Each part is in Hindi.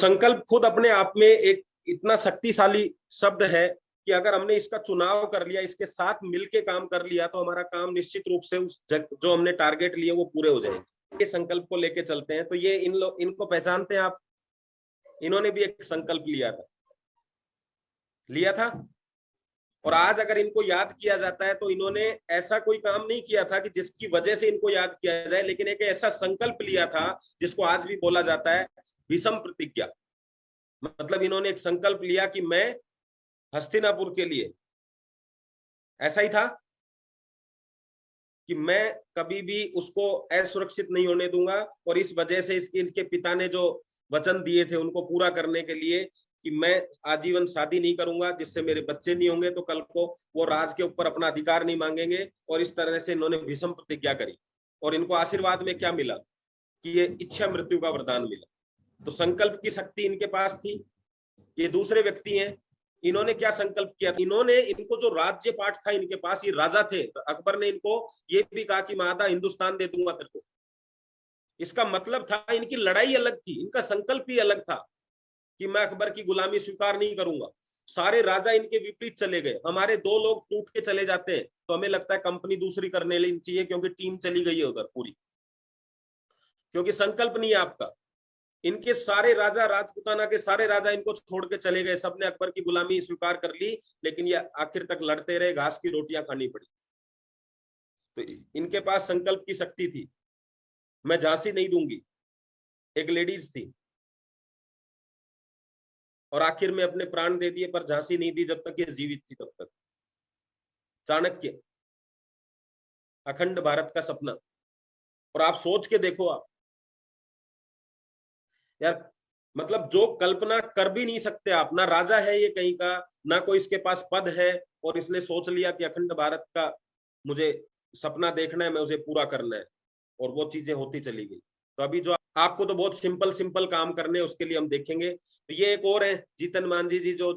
संकल्प खुद अपने आप में एक इतना शक्तिशाली शब्द है कि अगर हमने इसका चुनाव कर लिया, इसके साथ मिलके काम कर लिया, तो हमारा काम निश्चित रूप से उस जो हमने टारगेट लिए वो पूरे हो जाएंगे। ये संकल्प को लेके चलते हैं। तो ये इनको पहचानते हैं आप? इन्होंने भी एक संकल्प लिया था और आज अगर इनको याद किया जाता है तो इन्होंने ऐसा कोई काम नहीं किया था कि जिसकी वजह से इनको याद किया जाए, लेकिन एक ऐसा संकल्प लिया था जिसको आज भी बोला जाता है विषम प्रतिज्ञा। मतलब इन्होंने एक संकल्प लिया कि मैं हस्तिनापुर के लिए, ऐसा ही था कि मैं कभी भी उसको असुरक्षित नहीं होने दूंगा, और इस वजह से इनके पिता ने जो वचन दिए थे उनको पूरा करने के लिए कि मैं आजीवन शादी नहीं करूंगा, जिससे मेरे बच्चे नहीं होंगे तो कल को वो राज के ऊपर अपना अधिकार नहीं मांगेंगे। और इस तरह से इन्होंने विषम प्रतिज्ञा करी और इनको आशीर्वाद में क्या मिला कि ये इच्छा मृत्यु का वरदान मिला। तो संकल्प की शक्ति इनके पास थी। ये दूसरे व्यक्ति हैं, इन्होंने क्या संकल्प किया था? इनको जो राज्य पाठ था इनके पास, ये राजा थे, अकबर ने इनको ये भी कहा कि मैं आधा हिंदुस्तान दे दूंगा तेरे को। इसका मतलब था इनकी लड़ाई अलग थी, इनका संकल्प ही अलग था कि मैं अकबर की गुलामी स्वीकार नहीं करूंगा। सारे राजा इनके विपरीत चले गए। हमारे दो लोग टूट के चले जाते हैं तो हमें लगता है कंपनी दूसरी करने चाहिए क्योंकि टीम चली गई है उधर पूरी, क्योंकि संकल्प नहीं है आपका। इनके सारे राजा, राजपूताना के सारे राजा इनको छोड़ के चले गए, सबने अकबर की गुलामी स्वीकार कर ली, लेकिन ये आखिर तक लड़ते रहे, घास की रोटियां खानी पड़ी। तो इनके पास संकल्प की शक्ति थी। मैं झांसी नहीं दूंगी, एक लेडीज थी और आखिर में अपने प्राण दे दिए, पर झांसी नहीं दी जब तक ये जीवित थी तब तक। चाणक्य, अखंड भारत का सपना। और आप सोच के देखो आप यार, मतलब जो कल्पना कर भी नहीं सकते आप, ना राजा है ये कहीं का, ना कोई इसके पास पद है, और इसने सोच लिया कि अखंड भारत का मुझे सपना देखना है, मैं उसे पूरा करना है, और वो चीजें होती चली गई। तो अभी जो आपको तो बहुत सिंपल सिंपल काम करने हैं, उसके लिए हम देखेंगे। तो ये एक और है जीतन मांझी जी, जो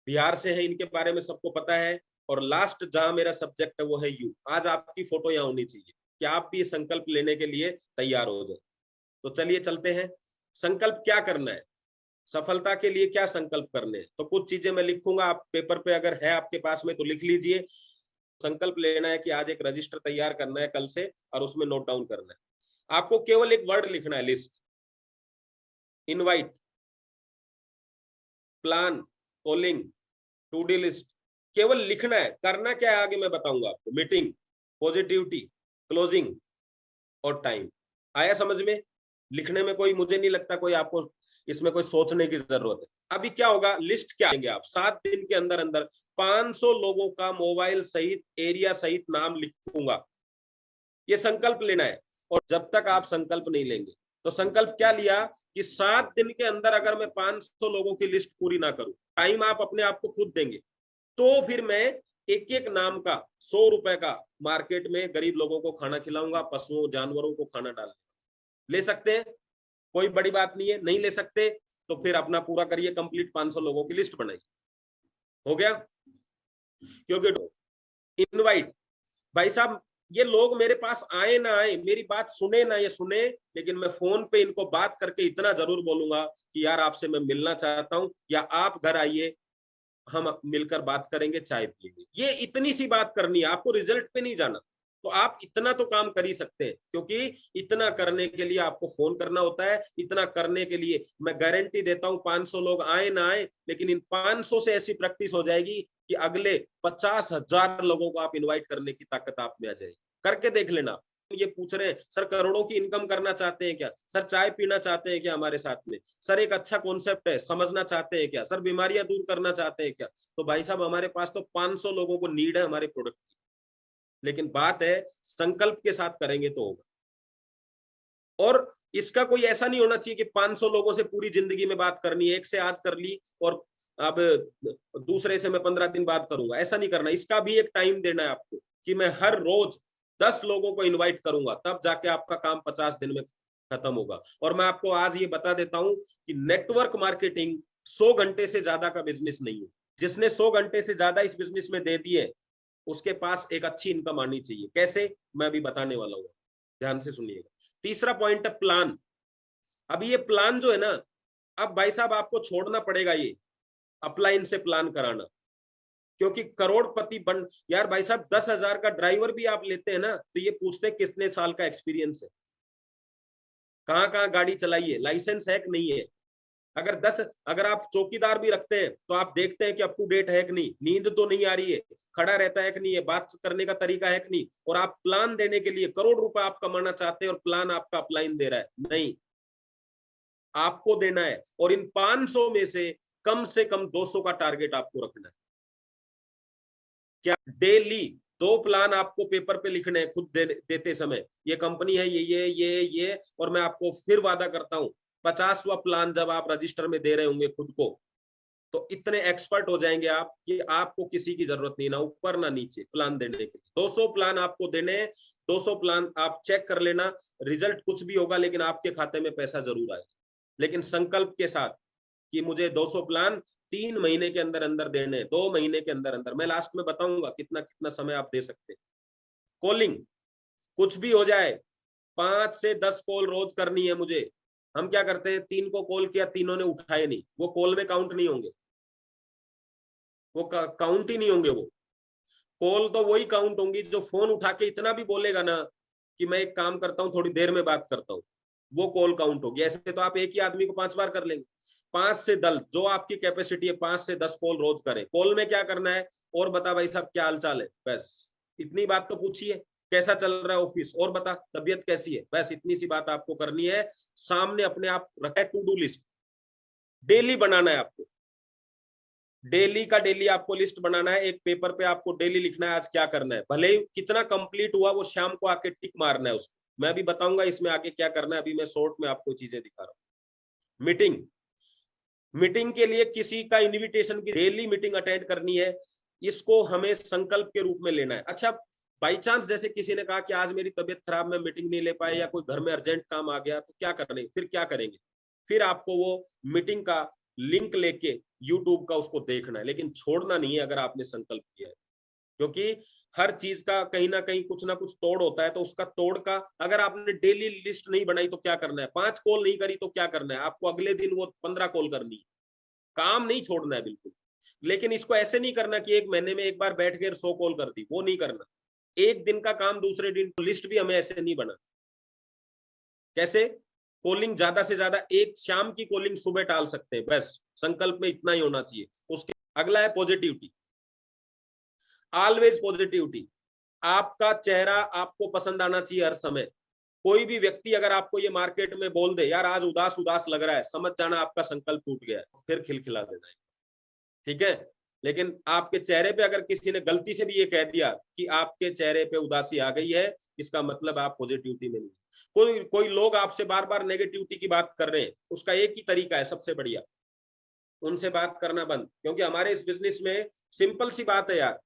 बिहार से है, इनके बारे में सबको पता है। और लास्ट जहां मेरा सब्जेक्ट है वो है यू। आज आपकी फोटो यहाँ होनी चाहिए कि आप भी संकल्प लेने के लिए तैयार हो जाए। तो चलिए चलते हैं। संकल्प क्या करना है, सफलता के लिए क्या संकल्प करने हैं, तो कुछ चीजें मैं लिखूंगा, आप पेपर पे अगर है आपके पास में तो लिख लीजिए। संकल्प लेना है कि आज एक रजिस्टर तैयार करना है कल से, और उसमें नोट डाउन करना है। आपको केवल एक वर्ड लिखना है, list, invite, plan, calling, to do list, केवल लिखना है। करना क्या है आगे मैं बताऊंगा आपको। मीटिंग, पॉजिटिविटी, क्लोजिंग और टाइम। आया समझ में? लिखने में कोई, मुझे नहीं लगता कोई आपको इसमें कोई सोचने की जरूरत है। अभी क्या होगा, लिस्ट क्या आएंगे आप, 7 दिन के अंदर अंदर 500 लोगों का मोबाइल सहित, एरिया सहित नाम लिखूंगा। ये संकल्प लेना है। और जब तक आप संकल्प नहीं लेंगे, तो संकल्प क्या लिया कि 7 दिन के अंदर अगर मैं 500 लोगों की लिस्ट पूरी ना करूं, टाइम आप अपने आप को खुद देंगे, तो फिर मैं एक एक नाम का 100 रुपए का मार्केट में गरीब लोगों को खाना खिलाऊंगा, पशुओं जानवरों को खाना डाल। ले सकते हैं, कोई बड़ी बात नहीं है। नहीं ले सकते तो फिर अपना पूरा करिए, कंप्लीट 500 लोगों की लिस्ट बनाइए। हो गया? क्योंकि इनवाइट, भाई साहब, ये लोग मेरे पास आए ना आए, मेरी बात सुने ना ये सुने, लेकिन मैं फोन पे इनको बात करके इतना जरूर बोलूंगा कि यार आपसे मैं मिलना चाहता हूं, या आप घर आइए, हम मिलकर बात करेंगे, चाय पिएंगे। ये इतनी सी बात करनी है, आपको रिजल्ट पे नहीं जाना। तो आप इतना तो काम कर ही सकते हैं, क्योंकि इतना करने के लिए आपको फोन करना होता है। इतना करने के लिए मैं गारंटी देता हूं 500 लोग आए ना आए, लेकिन इन 500 से ऐसी प्रैक्टिस हो जाएगी कि अगले 50,000 लोगों को आप इन्वाइट करने की ताकत आप में आ जाएगी। करके देख लेना। ये पूछ रहे हैं सर करोड़ों की इनकम करना चाहते हैं क्या, सर चाय पीना चाहते हैं क्या हमारे साथ में, सर एक अच्छा कॉन्सेप्ट है समझना चाहते हैं क्या, सर बीमारियां दूर करना चाहते हैं क्या, तो भाई साहब हमारे पास तो 500 लोगों को नीड है हमारे प्रोडक्ट की। लेकिन बात है संकल्प के साथ करेंगे तो होगा। और इसका कोई ऐसा नहीं होना चाहिए कि 500 लोगों से पूरी जिंदगी में बात करनी है, एक से आज कर ली और अब दूसरे से मैं 15 दिन बाद करूंगा, ऐसा नहीं करना। इसका भी एक टाइम देना है आपको कि मैं हर रोज 10 लोगों को इनवाइट करूंगा, तब जाके आपका काम 50 दिन में खत्म होगा। और मैं आपको आज ये बता देता हूं कि नेटवर्क मार्केटिंग 100 घंटे से ज्यादा का बिजनेस नहीं है। जिसने 100 घंटे से ज्यादा इस बिजनेस में दे दिए, उसके पास एक अच्छी इनकम आनी चाहिए। कैसे, मैं अभी बताने वाला हूँ, ध्यान से सुनिएगा। तीसरा पॉइंट है प्लान। अभी ये प्लान जो है ना, अब भाई साहब आपको छोड़ना पड़ेगा ये अपलाइन से प्लान कराना, क्योंकि करोड़पति बन, यार भाई साहब 10,000 का ड्राइवर भी आप लेते हैं ना तो ये पूछते हैं कितने साल का एक्सपीरियंस है, कहाँ कहाँ गाड़ी चलाई है, लाइसेंस है कि नहीं है। अगर आप चौकीदार भी रखते हैं तो आप देखते हैं कि अप टू डेट है कि नहीं, नींद तो नहीं आ रही है, खड़ा रहता है कि नहीं है, बात करने का तरीका है कि नहीं। और आप प्लान देने के लिए करोड़ रुपए आप कमाना चाहते हैं और प्लान आपका अपलाइन दे रहा है, नहीं, आपको देना है। और इन 500 में से कम 200 का टारगेट आपको रखना है। क्या डेली 2 प्लान आपको पेपर पे लिखने हैं खुद देते समय, ये कंपनी है, ये और मैं आपको फिर वादा करता हूं 50वां प्लान जब आप रजिस्टर में दे रहे होंगे खुद को, तो इतने एक्सपर्ट हो जाएंगे आप कि आपको किसी की जरूरत नहीं, ना ऊपर ना नीचे प्लान देने के। 200 प्लान आपको देने हैं, 200 प्लान आप चेक कर लेना, रिजल्ट कुछ भी होगा लेकिन आपके खाते में पैसा जरूर आएगा, लेकिन संकल्प के साथ कि मुझे 200 प्लान 3 महीने के अंदर अंदर देने, 2 महीने के अंदर अंदर। मैं लास्ट में बताऊंगा कितना कितना समय आप दे सकते हैं। कॉलिंग, कुछ भी हो जाए 5 से 10 कॉल रोज करनी है मुझे। हम क्या करते हैं, 3 को कॉल किया, तीनों ने उठाए नहीं, वो कॉल में काउंट नहीं होंगे, वो काउंट ही नहीं होंगे। वो कॉल तो वही काउंट होंगी जो फोन उठा के इतना भी बोलेगा ना कि मैं एक काम करता हूँ थोड़ी देर में बात करता हूँ, वो कॉल काउंट होगी। ऐसे तो आप एक ही आदमी को 5 बार कर लेंगे। 5 से 10 जो आपकी कैपेसिटी है, 5 से 10 कॉल रोज करें। कॉल में क्या करना है, और बता भाई साहब क्या हाल चाल है, बस इतनी बात तो पूछिए, कैसा चल रहा है ऑफिस, और बता तबीयत कैसी है, बस इतनी सी बात आपको करनी है। सामने अपने आप रखा है टू डू लिस्ट, डेली बनाना है आपको, डेली का डेली आपको लिस्ट बनाना है। एक पेपर पे आपको डेली लिखना है आज क्या करना है, भले ही कितना कंप्लीट हुआ वो शाम को आके टिक मारना है उसको। मैं अभी बताऊंगा इसमें आगे क्या करना है, अभी मैं शॉर्ट में आपको चीजें दिखा रहा हूँ। मीटिंग के लिए किसी का इनविटेशन की डेली मीटिंग अटेंड करनी है, इसको हमें संकल्प के रूप में लेना है। अच्छा, बाई चांस जैसे किसी ने कहा कि आज मेरी तबीयत खराब, मैं मीटिंग नहीं ले पाए, या कोई घर में अर्जेंट काम आ गया, तो क्या करेंगे, फिर क्या करेंगे, फिर आपको वो मीटिंग का लिंक लेके यूट्यूब का उसको देखना है, लेकिन छोड़ना नहीं है अगर आपने संकल्प किया है। क्योंकि हर चीज का कहीं ना कहीं कुछ ना कुछ तोड़ होता है, तो उसका तोड़ का अगर आपने डेली लिस्ट नहीं बनाई तो क्या करना है, 5 कॉल नहीं करी तो क्या करना है, आपको अगले दिन वो 15 कॉल करनी है। काम नहीं छोड़ना है बिल्कुल, लेकिन इसको ऐसे नहीं करना कि एक महीने में एक बार बैठ कर 100 कॉल कर दी, वो नहीं करना। एक दिन का काम दूसरे दिन, लिस्ट भी हमें ऐसे नहीं बना। कैसे, कॉलिंग ज्यादा से ज्यादा एक शाम की कॉलिंग सुबह टाल सकते हैं, बस संकल्प में इतना ही होना चाहिए। उसके अगला है पॉजिटिविटी, ऑलवेज पॉजिटिविटी। आपका चेहरा आपको पसंद आना चाहिए हर समय। कोई भी व्यक्ति अगर आपको ये मार्केट में बोल दे यार आज उदास उदास लग रहा है, समझ जाना आपका संकल्प टूट गया है, फिर खिलखिला देना है, ठीक है। लेकिन आपके चेहरे पे अगर किसी ने गलती से भी ये कह दिया कि आपके चेहरे पे उदासी आ गई है, इसका मतलब आप पॉजिटिविटी में नहीं। कोई कोई लोग आपसे बार बार नेगेटिविटी की बात कर रहे हैं, उसका एक ही तरीका है सबसे बढ़िया, उनसे बात करना बंद। क्योंकि हमारे इस बिजनेस में सिंपल सी बात है यार,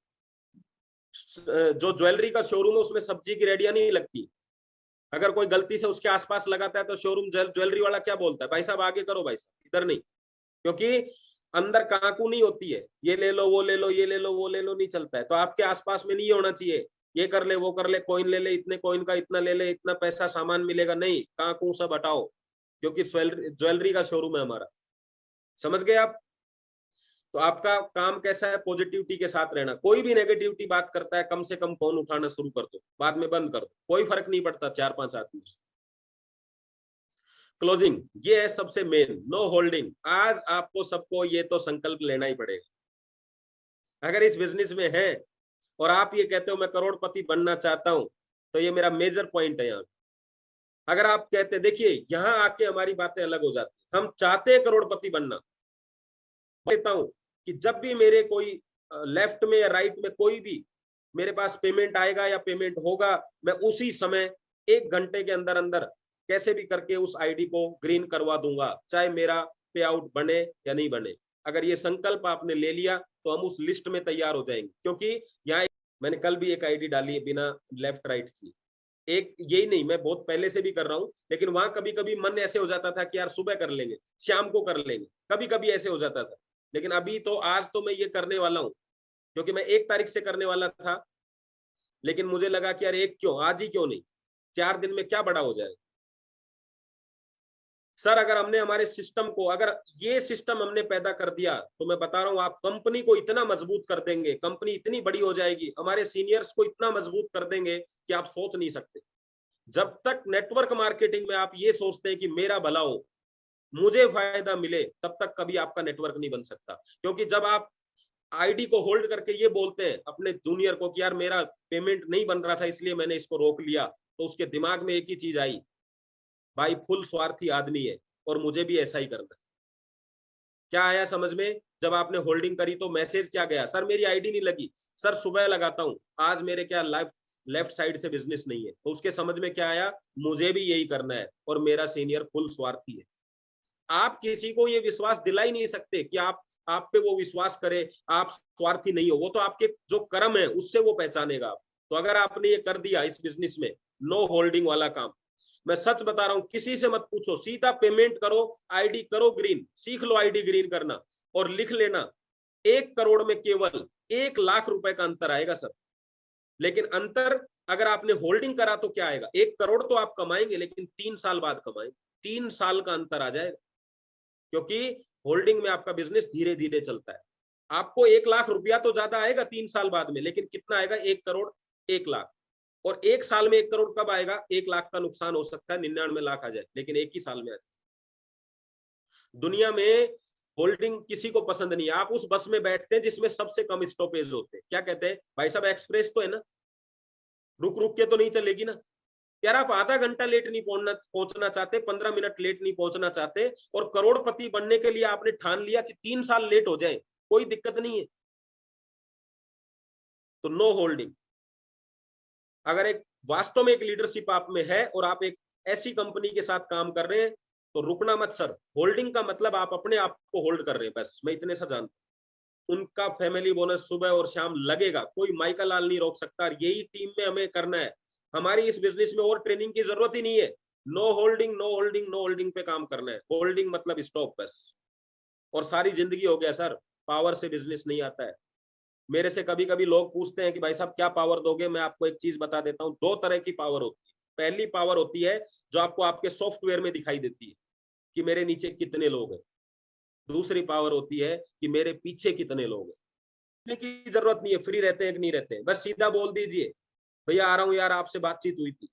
जो ज्वेलरी का शोरूम है उसमें सब्जी की रेडियां नहीं लगती। अगर कोई गलती से उसके आसपास लगाता है तो शोरूम ज्वेलरी वाला क्या बोलता है, भाई साहब आगे करो, भाई साहब इधर नहीं। क्योंकि अंदर काकू नहीं होती है, ये ले लो वो ले लो, ये ले लो वो ले लो, नहीं चलता है। तो आपके आसपास में नहीं होना चाहिए ये कर ले वो कर ले, कॉइन ले ले, इतने कॉइन का इतना ले ले, इतना पैसा सामान मिलेगा, नहीं, काकू सब हटाओ। क्योंकि ज्वेलरी का शोरूम है हमारा, समझ गए आप। तो आपका काम कैसा है, पॉजिटिविटी के साथ रहना। कोई भी नेगेटिविटी बात करता है, कम से कम फोन उठाना शुरू कर दो, बाद में बंद कर दो, कोई फर्क नहीं पड़ता 4-5 आदमी से। क्लोजिंग, ये है सबसे मेन, नो होल्डिंग। आज आपको सबको ये तो संकल्प लेना ही पड़ेगा। अगर इस बिजनेस में है और आप ये कहते हो मैं करोड़पति बनना चाहता हूं, तो ये मेरा मेजर पॉइंट है यहाँ। अगर आप कहते, देखिए यहाँ आके हमारी बातें अलग हो जाती, हम चाहते हैं करोड़पति बनना। कहता हूं कि जब भी मेरे कोई लेफ्ट में या राइट में कोई भी मेरे पास पेमेंट आएगा या पेमेंट होगा, मैं उसी समय 1 घंटे के अंदर अंदर कैसे भी करके उस आईडी को ग्रीन करवा दूंगा, चाहे मेरा पे आउट बने या नहीं बने। अगर ये संकल्प आपने ले लिया तो हम उस लिस्ट में तैयार हो जाएंगे। क्योंकि यहाँ मैंने कल भी एक आईडी डाली है बिना लेफ्ट राइट की, एक यही नहीं, मैं बहुत पहले से भी कर रहा हूं, लेकिन वहां कभी कभी मन ऐसे हो जाता था कि यार सुबह कर लेंगे, शाम को कर लेंगे, कभी कभी ऐसे हो जाता था। लेकिन अभी तो आज तो मैं ये करने वाला हूँ, क्योंकि मैं 1 तारीख से करने वाला था, लेकिन मुझे लगा कि यार एक क्यों, आज ही क्यों नहीं, 4 दिन में क्या बड़ा हो जाए। सर अगर हमने हमारे सिस्टम को, अगर ये सिस्टम हमने पैदा कर दिया तो मैं बता रहा हूं आप कंपनी को इतना मजबूत कर देंगे, कंपनी इतनी बड़ी हो जाएगी, हमारे सीनियर्स को इतना मजबूत कर देंगे कि आप सोच नहीं सकते। जब तक नेटवर्क मार्केटिंग में आप ये सोचते हैं कि मेरा भला हो, मुझे फायदा मिले, तब तक कभी आपका नेटवर्क नहीं बन सकता। क्योंकि जब आप आईडी को होल्ड करके ये बोलते हैं अपने जूनियर को कि यार मेरा पेमेंट नहीं बन रहा था इसलिए मैंने इसको रोक लिया, तो उसके दिमाग में एक ही चीज आई, भाई फुल स्वार्थी आदमी है और मुझे भी ऐसा ही करना है। क्या आया समझ में? जब आपने होल्डिंग करी तो मैसेज क्या गया, सर मेरी आईडी नहीं लगी, सर सुबह लगाता हूं, आज मेरे क्या लेफ्ट साइड से बिजनेस नहीं है। तो उसके समझ में क्या आया, मुझे भी यही करना है और मेरा सीनियर फुल स्वार्थी है। आप किसी को ये विश्वास दिला ही नहीं सकते कि आप पे वो विश्वास करे, आप स्वार्थी नहीं हो। वो तो आपके जो कर्म है उससे वो पहचानेगा आप। तो अगर आपने ये कर दिया इस बिजनेस में, नो होल्डिंग वाला काम, मैं सच बता रहा हूं, किसी से मत पूछो, सीधा पेमेंट करो, आईडी करो ग्रीन, सीख लो आईडी ग्रीन करना और लिख लेना 1 करोड़ में केवल 1 लाख रुपए का अंतर आएगा सर। लेकिन अंतर अगर आपने होल्डिंग करा तो क्या आएगा, 1 करोड़ तो आप कमाएंगे लेकिन 3 साल बाद कमाएंगे, 3 साल का अंतर आ जाएगा। क्योंकि होल्डिंग में आपका बिजनेस धीरे धीरे चलता है। आपको 1 लाख रुपया तो ज्यादा आएगा 3 साल बाद में, लेकिन कितना आएगा, 1 करोड़ 1 लाख। और 1 साल में 1 करोड़ कब आएगा, 1 लाख का नुकसान हो सकता है 99 लाख आ जाए, लेकिन एक ही साल में आ जाए। दुनिया में होल्डिंग किसी को पसंद नहीं है। आप उस बस में बैठते हैं जिसमें सबसे कम स्टॉपेज होते हैं, क्या कहते हैं, भाई साहब एक्सप्रेस तो है ना, रुक रुक के तो नहीं चलेगी ना। यार आप आधा घंटा लेट नहीं पहुंचना चाहते, 15 मिनट लेट नहीं पहुंचना चाहते, और करोड़पति बनने के लिए आपने ठान लिया कि 3 साल लेट हो जाए, कोई दिक्कत नहीं है। तो नो होल्डिंग। अगर एक वास्तव में एक लीडरशिप आप में है और आप एक ऐसी कंपनी के साथ काम कर रहे हैं तो रुकना मत सर। होल्डिंग का मतलब आप अपने आप को होल्ड कर रहे हैं, बस मैं इतने सा जानता हूं। उनका फैमिली बोनस सुबह और शाम लगेगा, कोई माइकल लाल नहीं रोक सकता। यही टीम में हमें करना है। हमारी इस बिजनेस में और ट्रेनिंग की जरूरत ही नहीं है। No holding no holding no holding पे काम करना है। होल्डिंग मतलब स्टॉप बस, और सारी जिंदगी हो गया सर। पावर से बिजनेस नहीं आता है। मेरे से कभी कभी लोग पूछते हैं कि भाई साहब क्या पावर दोगे, मैं आपको एक चीज बता देता हूँ। 2 तरह की पावर होती है। पहली पावर होती है जो आपको आपके सॉफ्टवेयर में दिखाई देती है कि मेरे नीचे कितने लोग हैं। दूसरी पावर होती है कि मेरे पीछे कितने लोग हैं। की जरूरत नहीं है, फ्री रहते हैं कि नहीं रहते हैं, बस सीधा बोल दीजिए भैया आ रहा हूँ यार, आपसे बातचीत हुई थी।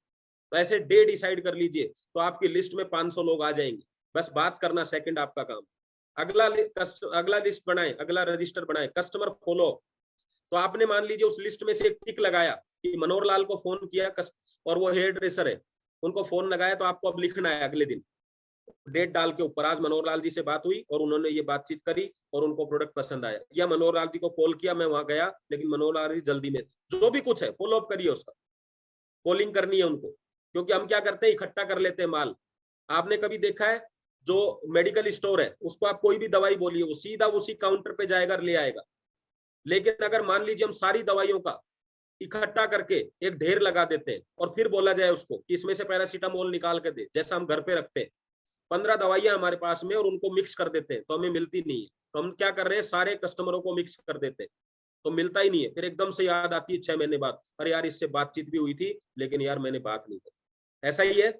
तो ऐसे डे डिसाइड कर लीजिए, तो आपकी लिस्ट में 500 लोग आ जाएंगे। बस बात करना सेकंड आपका काम। अगला लिस्ट बनाए, अगला रजिस्टर बनाए, कस्टमर फॉलो। तो आपने मान लीजिए उस लिस्ट में से एक टिक लगाया कि मनोहर लाल को फोन किया, और वो हेयर ड्रेसर है, उनको फोन लगाया, तो आपको अब लिखना है अगले दिन डेट डाल के ऊपर, आज मनोहर लाल जी से बात हुई और उन्होंने ये बातचीत करी और उनको प्रोडक्ट पसंद आया, या मनोहर लाल जी को कॉल किया, मैं वहां गया लेकिन मनोहर लाल जी जल्दी में, जो भी कुछ है फॉलो अप करिए उसका। कॉलिंग करनी है उनको, क्योंकि हम क्या करते हैं, इकट्ठा कर लेते हैं माल। आपने कभी देखा है जो मेडिकल स्टोर है उसको आप कोई भी दवाई बोलिए, वो सीधा उसी काउंटर पे जाएगा, ले आएगा। लेकिन अगर मान लीजिए हम सारी दवाइयों का इकट्ठा करके एक ढेर लगा देते हैं और फिर बोला जाए उसको कि इसमें से पैरासीटामोल निकाल के दे, जैसा हम घर पे रखते हैं 15 दवाइयां हमारे पास में, और उनको मिक्स कर देते हैं, तो हमें मिलती नहीं है। तो हम क्या कर रहे हैं, सारे कस्टमरों को मिक्स कर देते हैं, तो मिलता ही नहीं है। फिर एकदम से याद आती है 6 महीने बाद, अरे यार इससे बातचीत भी हुई थी लेकिन यार मैंने बात नहीं करी। ऐसा ही है।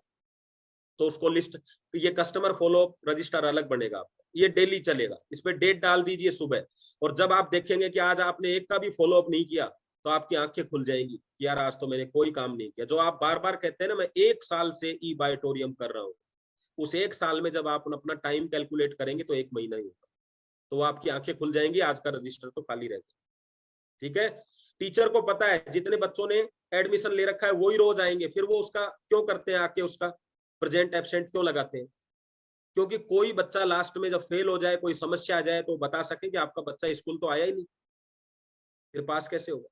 तो उसको लिस्ट, ये कस्टमर फॉलो रजिस्टर अलग बनेगा आपका, ये डेली चलेगा। इस पे डेट डाल दीजिए सुबह, और जब आप देखेंगे कि आज आपने एक का भी फॉलो अप नहीं किया, तो आपकी आंखें खुल जाएंगी कि यार आज तो मैंने कोई काम नहीं किया। जो आप बार बार कहते हैं ना, मैं 1 साल से ई बायोटोरियम कर रहा हूँ, उस 1 साल में जब आप अपना टाइम कैलकुलेट करेंगे तो 1 महीना ही होगा। तो वो आपकी आंखें खुल जाएंगी, आज का रजिस्टर तो खाली रहता है। ठीक है। टीचर को पता है जितने बच्चों ने एडमिशन ले रखा है वही रोज आएंगे, फिर वो उसका क्यों करते हैं, आके उसका प्रेजेंट एब्सेंट क्यों लगाते हैं? क्योंकि कोई बच्चा लास्ट में जब फेल हो जाए, कोई समस्या आ जाए, तो बता सके कि आपका बच्चा स्कूल तो आया ही नहीं, फिर पास कैसे होगा?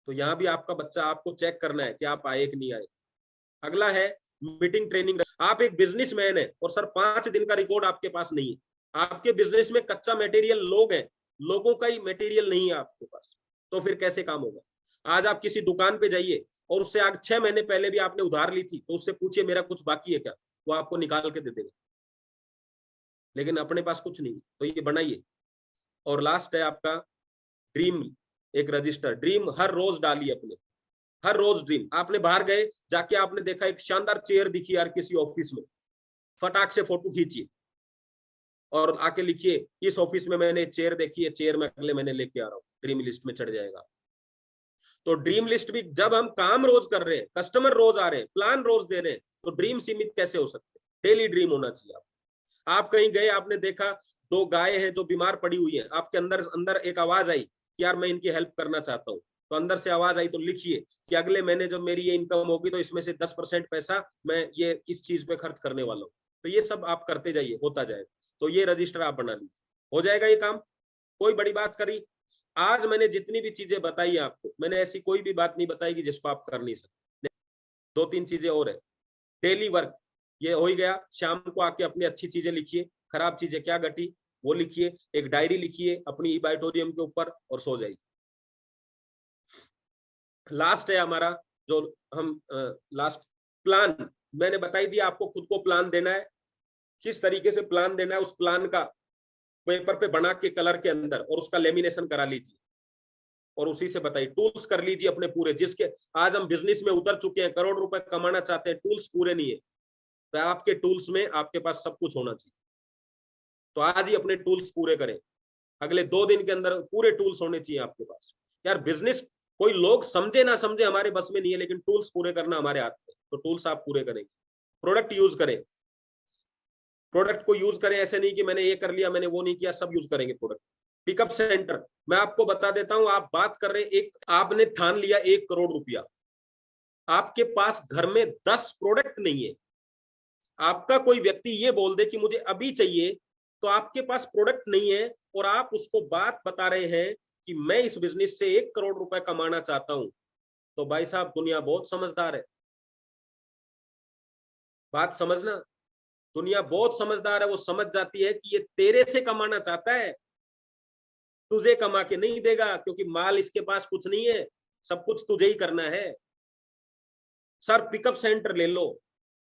तो यहाँ भी आपका बच्चा, आपको चेक करना है कि आप आए कि नहीं आए। अगला है मीटिंग ट्रेनिंग। आप एक बिजनेसमैन है और सर 5 दिन का रिकॉर्ड आपके पास नहीं है। आपके बिजनेस में कच्चा मटेरियल लोग हैं, लोगों का ही मटेरियल नहीं है आपके पास, तो फिर कैसे काम होगा? आज आप किसी दुकान पे जाइए और उससे आज 6 महीने पहले भी आपने उधार ली थी, तो उससे पूछिए मेरा कुछ बाकी है क्या, वो आपको निकाल के दे देगा। लेकिन अपने पास कुछ नहीं, तो ये बनाइए। और लास्ट है आपका ड्रीम, एक रजिस्टर। ड्रीम हर रोज डालिए अपने, हर रोज ड्रीम। आपने बाहर गए, जाके आपने देखा एक शानदार चेयर दिखी यार किसी ऑफिस में, फटाक से फोटो खींचिए और आके लिखिए इस ऑफिस में मैंने चेयर देखी है, चेयर में अगले महीने लेके आ रहा हूँ, ड्रीम लिस्ट में चढ़ जाएगा। तो ड्रीम लिस्ट भी जब हम काम रोज कर रहे हैं, कस्टमर रोज आ रहे हैं, प्लान रोज दे रहे हैं, तो ड्रीम सीमित कैसे हो सकते हैं? डेली ड्रीम होना चाहिए। आप कहीं गए, आपने देखा 2 गाय हैं जो बीमार पड़ी हुई है, आपके अंदर अंदर एक आवाज आई कि यार मैं इनकी हेल्प करना चाहता हूँ, तो अंदर से आवाज आई, तो लिखिए कि अगले महीने जब मेरी ये इनकम होगी तो इसमें से 10% पैसा मैं ये इस चीज पे खर्च करने वाला हूँ। तो ये सब आप करते जाइए, होता जाएगा। तो ये रजिस्टर आप बना लीजिए, हो जाएगा ये काम। कोई बड़ी बात करी? आज मैंने जितनी भी चीजें बताई आपको, मैंने ऐसी कोई भी बात नहीं बताई कि जिसको आप कर नहीं सकते। 2-3 चीजें और है। डेली वर्क ये हो ही गया। शाम को आके अपनी अच्छी चीजें लिखिए, खराब चीजें क्या घटी वो लिखिए, एक डायरी लिखिए अपनी ईबाइटोरियम के ऊपर और सो जाइए। लास्ट है हमारा जो हम लास्ट प्लान, मैंने बताई दिया आपको, खुद को प्लान देना है। किस तरीके से प्लान देना है, उस प्लान का पेपर पे बना के कलर के अंदर और उसका लेमिनेशन करा लीजिए और उसी से बताइए। टूल्स कर लीजिए अपने पूरे, जिसके आज हम बिजनेस में उतर चुके हैं, करोड़ रुपए कमाना चाहते हैं, टूल्स पूरे नहीं है, तो आपके टूल्स में आपके पास सब कुछ होना चाहिए। तो आज ही अपने टूल्स पूरे करें, अगले 2 दिन के अंदर पूरे टूल्स होने चाहिए आपके पास। यार बिजनेस कोई लोग समझे ना समझे हमारे बस में नहीं है, लेकिन टूल्स पूरे करना हमारे हाथ में, तो टूल्स आप पूरे करेंगे। प्रोडक्ट यूज करें, प्रोडक्ट को यूज करें, ऐसे नहीं कि मैंने ये कर लिया मैंने वो नहीं किया, सब यूज करेंगे प्रोडक्ट। पिकअप सेंटर मैं आपको बता देता हूं, आप बात कर रहे हैं एक, आपने ठान लिया 1 करोड़ रुपया, आपके पास घर में 10 प्रोडक्ट नहीं है, आपका कोई व्यक्ति ये बोल दे कि मुझे अभी चाहिए, तो आपके पास प्रोडक्ट नहीं है और आप उसको बात बता रहे हैं कि मैं इस बिजनेस से 1 करोड़ रुपए कमाना चाहता हूं, तो भाई साहब दुनिया बहुत समझदार है। बात समझना, दुनिया बहुत समझदार है, वो समझ जाती है कि ये तेरे से कमाना चाहता है, तुझे कमा के नहीं देगा, क्योंकि माल इसके पास कुछ नहीं है, सब कुछ तुझे ही करना है। सर पिकअप सेंटर ले लो,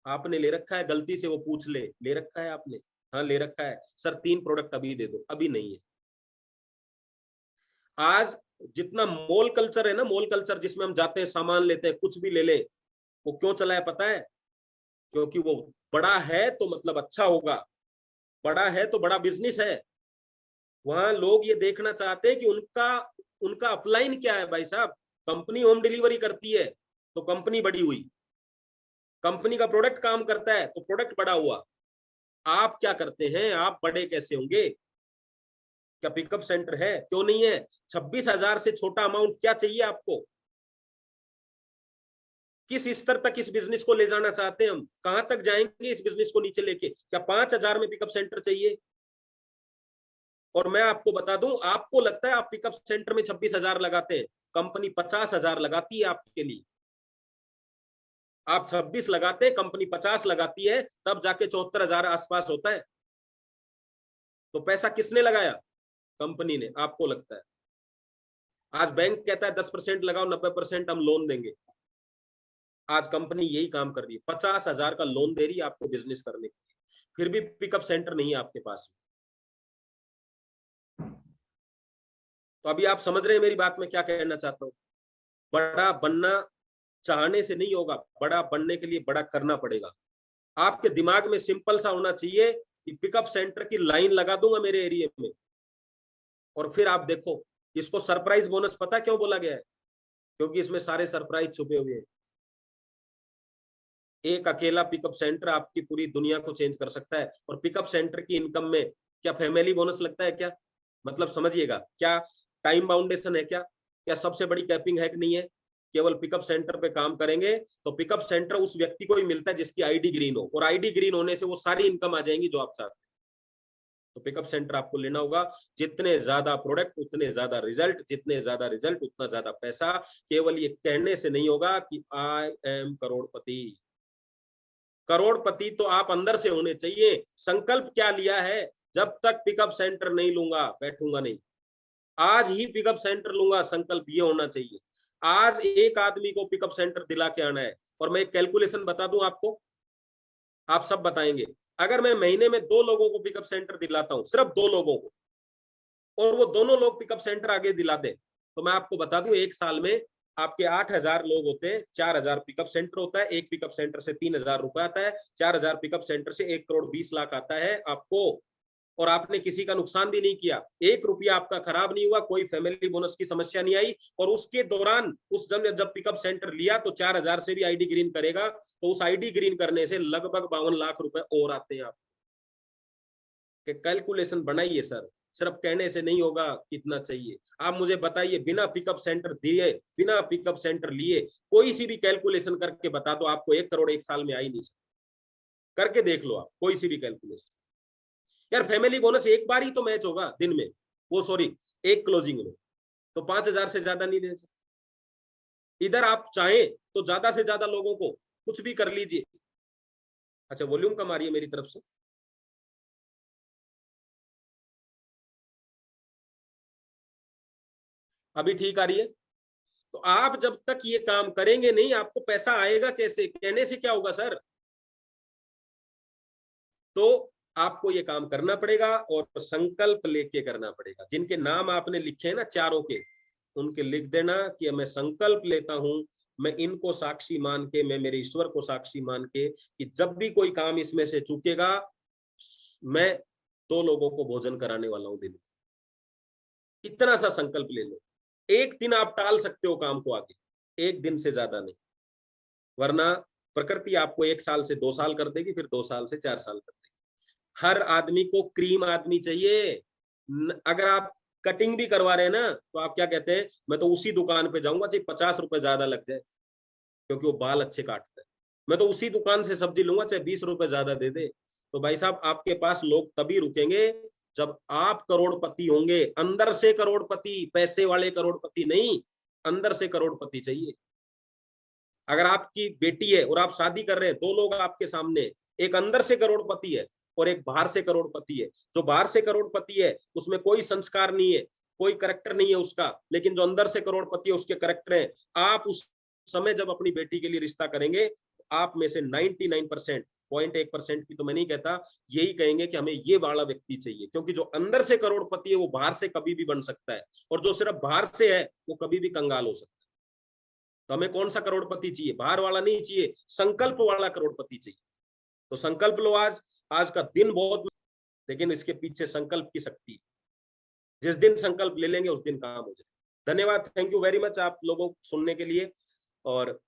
आपने ले रखा है, गलती से वो पूछ ले रखा है आपने? हाँ ले रखा है। सर 3 प्रोडक्ट अभी दे दो, अभी नहीं है। आज जितना मॉल कल्चर है ना, मॉल कल्चर जिसमें हम जाते हैं सामान लेते हैं, कुछ भी ले ले, वो क्यों चला है पता है? क्योंकि वो बड़ा है तो मतलब अच्छा होगा, बड़ा है तो बड़ा बिजनेस है। वहां लोग ये देखना चाहते हैं कि उनका उनका अपलाइन क्या है। भाई साहब कंपनी होम डिलीवरी करती है तो कंपनी बड़ी हुई, कंपनी का प्रोडक्ट काम करता है तो प्रोडक्ट बड़ा हुआ। आप क्या करते हैं, आप बड़े कैसे होंगे? क्या पिकअप सेंटर है? क्यों नहीं है? 26,000 से छोटा अमाउंट क्या चाहिए आपको? किस स्तर तक इस बिजनेस को ले जाना चाहते हैं हम? कहां तक जाएंगे इस बिजनेस को नीचे लेके? क्या 5,000 में पिकअप सेंटर चाहिए? और मैं आपको बता दूं, आपको लगता है आप पिकअप सेंटर में 26,000 लगाते हैं, कंपनी 50,000 लगाती है आपके लिए। आप 26 लगाते हैं, कंपनी 50 लगाती है, तब जाके 74,000 आसपास होता है। तो पैसा किसने लगाया? कंपनी ने। आपको लगता है आज बैंक कहता है 10% लगाओ, 90% हम लोन देंगे। आज कंपनी यही काम कर रही है, 50,000 का लोन दे रही है आपको बिजनेस करने के लिए, फिर भी पिकअप सेंटर नहीं है आपके पास। तो अभी आप समझ रहे हैं मेरी बात में क्या कहना चाहता हूं? बड़ा बनना चाहने से नहीं होगा, बड़ा बनने के लिए बड़ा करना पड़ेगा। आपके दिमाग में सिंपल सा होना चाहिए कि पिकअप सेंटर की लाइन लगा दूंगा मेरे एरिया में, और फिर आप देखो। इसको सरप्राइज बोनस पता क्यों बोला गया है? क्योंकि इसमें सारे सरप्राइज छुपे हुए हैं। एक अकेला पिकअप सेंटर आपकी पूरी दुनिया को चेंज कर सकता है। और पिकअप सेंटर की इनकम में क्या फैमिली बोनस लगता है क्या? मतलब समझिएगा, क्या टाइम बाउंडेशन है क्या? क्या सबसे बड़ी कैपिंग है कि नहीं है? केवल पिकअप सेंटर पे काम करेंगे तो पिकअप सेंटर उस व्यक्ति को ही मिलता है जिसकी आईडी ग्रीन हो, और आईडी ग्रीन होने से वो सारी इनकम आ जाएंगी जो आप चाहते हैं। तो पिकअप सेंटर आपको लेना होगा। जितने ज्यादा प्रोडक्ट उतने ज्यादा रिजल्ट, जितने ज्यादा रिजल्ट उतना ज्यादा पैसा। केवल ये कहने से नहीं होगा कि आई एम करोड़पति। करोड़पति तो आप अंदर से होने चाहिए। संकल्प क्या लिया है? जब तक पिकअप सेंटर नहीं लूंगा बैठूंगा नहीं, आज ही पिकअप सेंटर लूंगा, संकल्प ये होना चाहिए। आज एक आदमी को पिकअप सेंटर दिला के आना है। और मैं एक कैलकुलेशन बता दूं आपको, आप सब बताएंगे। अगर मैं महीने में 2 लोगों को पिकअप सेंटर दिलाता हूं, सिर्फ 2 लोगों को, और वो दोनों लोग पिकअप सेंटर आगे दिला दे, तो मैं आपको बता दूं 1 साल में आपके 8,000 लोग होते हैं, 4,000 पिकअप सेंटर होता है, एक पिकअप सेंटर से 3,000 रुपए आता है, 4,000 पिकअप सेंटर से 1,20,00,000 आता है आपको, और आपने किसी का नुकसान भी नहीं किया, 1 रुपया आपका खराब नहीं हुआ, कोई फैमिली बोनस की समस्या नहीं आई। और उसके दौरान उस जब पिकअप सेंटर लिया तो 4,000 से भी आईडी ग्रीन करेगा, तो उस आईडी ग्रीन करने से लगभग 52 लाख रुपए और आते हैं। आप कैलकुलेशन बनाइए सर, सिर्फ कहने से नहीं होगा कितना चाहिए। आप मुझे बताइए, बिना पिकअप सेंटर दिए, बिना पिकअप सेंटर लिए कोई सी भी कैलकुलेशन करके बता दो, आपको 1 करोड़ 1 साल में आ ही नहीं सकता। करके देख लो आप कोई सी भी कैलकुलेशन। यार फैमिली बोनस एक बार ही तो मैच होगा दिन में, वो सॉरी एक क्लोजिंग में, तो 5,000 से ज्यादा नहीं दे सकते। इधर आप चाहें तो ज्यादा से ज्यादा लोगों को कुछ भी कर लीजिए। अच्छा वॉल्यूम कम आ रही है मेरी तरफ से। अभी ठीक आ रही है? तो आप जब तक ये काम करेंगे नहीं, आपको पैसा आएगा कैसे? कहने से क्या होगा सर? तो आपको ये काम करना पड़ेगा और संकल्प लेके करना पड़ेगा। जिनके नाम आपने लिखे हैं ना चारों के, उनके लिख देना कि मैं संकल्प लेता हूं, मैं इनको साक्षी मान के, मैं मेरे ईश्वर को साक्षी मान के, कि जब भी कोई काम इसमें से चूकेगा, मैं 2 लोगों को भोजन कराने वाला हूं दिन में। इतना सा संकल्प ले लो। एक दिन आप टाल सकते हो काम को आगे, एक दिन से ज्यादा नहीं, वरना प्रकृति आपको 1 साल से 2 साल कर देगी, फिर 2 साल से 4 साल कर देगी। हर आदमी को क्रीम आदमी चाहिए। अगर आप कटिंग भी करवा रहे हैं ना, तो आप क्या कहते हैं, मैं तो उसी दुकान पे जाऊंगा चाहे 50 रुपए ज्यादा लग जाए, क्योंकि वो बाल अच्छे काटता है। मैं तो उसी दुकान से सब्जी लूंगा चाहे 20 रुपए ज्यादा दे दे। तो भाई साहब, आपके पास लोग तभी रुकेंगे जब आप करोड़पति होंगे, अंदर से करोड़पति, पैसे वाले करोड़पति नहीं, अंदर से करोड़पति चाहिए। अगर आपकी बेटी है और आप शादी कर रहे हैं, 2 लोग आपके सामने, एक अंदर से करोड़पति है और एक बाहर से करोड़पति है। जो बाहर से करोड़पति है उसमें कोई संस्कार नहीं है, कोई करैक्टर नहीं है उसका, लेकिन जो अंदर से करोड़पति है उसके करैक्टर है। आप उस समय जब अपनी बेटी के लिए रिश्ता करेंगे, आप में से 99%, 0.1% की तो मैं नहीं कहता, यही कहेंगे कि हमें ये वाला व्यक्ति चाहिए, क्योंकि जो अंदर से करोड़पति है वो बाहर से कभी भी बन सकता है, और जो सिर्फ बाहर से है वो कभी भी कंगाल हो सकता है। तो हमें कौन सा करोड़पति चाहिए? बाहर वाला नहीं चाहिए, संकल्प वाला करोड़पति चाहिए। तो संकल्प लो आज। आज का दिन बहुत, लेकिन इसके पीछे संकल्प की शक्ति है। जिस दिन संकल्प ले लेंगे उस दिन काम हो जाए। धन्यवाद, थैंक यू वेरी मच आप लोगों को सुनने के लिए। और